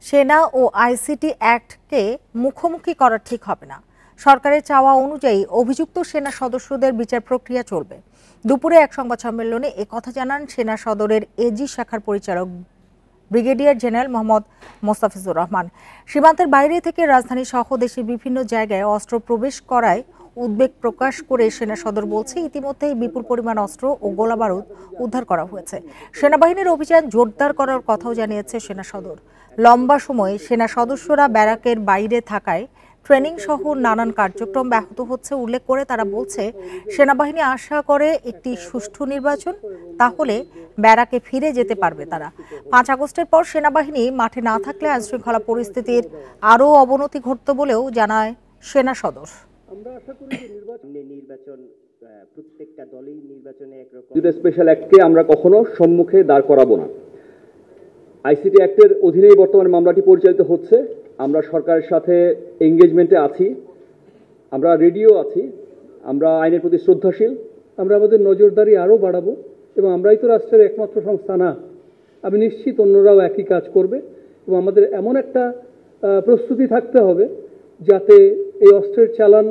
সেনা ও আইসিটি অ্যাক্টকে মুখোমুখি করা ঠিক হবে না। সরকারের চাওয়া অনুযায়ী অভিযুক্ত সেনা সদস্যদের বিচার প্রক্রিয়া চলবে। দুপুরে এক সংবাদ সম্মেলনে একথা জানান সেনা সদরের এজি শাখার পরিচালক ব্রিগেডিয়ার জেনারেল মোহাম্মদ মোস্তাফিজুর রহমান। সীমান্তের বাইরে থেকে রাজধানী সহ দেশের বিভিন্ন জায়গায় অস্ত্র প্রবেশ করায় উদ্বেগ প্রকাশ করে সেনা সদর বলছে, ইতিমধ্যেই বিপুল পরিমাণ অস্ত্র ও গোলাবারুদ উদ্ধার করা হয়েছে। সেনাবাহিনীর অভিযান জোরদার করার কথাও জানিয়েছে সেনা সদর। লম্বা সময় সেনা সদস্যরা ব্যারাকের বাইরে থাকায় ট্রেনিং সহ নানান কার্যক্রম ব্যাহত হচ্ছে উল্লেখ করে তারা বলছে, সেনাবাহিনী আশা করে একটি সুষ্ঠু নির্বাচন, তাহলে ব্যারাকে ফিরে যেতে পারবে তারা। 5 আগস্টের পর সেনাবাহিনী মাঠে না থাকলে আইনশৃঙ্খলা পরিস্থিতির আরও অবনতি ঘটত বলেও জানায় সেনা সদর। আমরা আশা করি যে নির্বাচন প্রত্যেকটা দলই নির্বাচনে একরকম স্পেশাল অ্যাক্টকে আমরা কখনো সম্মুখে দাঁড় করাবো না। আইসিটি অ্যাক্টের অধীনেই বর্তমানে মামলাটি পরিচালিত হচ্ছে। আমরা সরকারের সাথে এঙ্গেজমেন্টে আছি, আমরা রেডিও আছি, আমরা আইনের প্রতি শ্রদ্ধাশীল। আমরা আমাদের নজরদারি আরও বাড়াবো এবং আমরাই তো রাষ্ট্রের একমাত্র সংস্থা না। আমি নিশ্চিত অন্যরাও একই কাজ করবে এবং আমাদের এমন একটা প্রস্তুতি থাকতে হবে যাতে এই অস্ত্রের চালান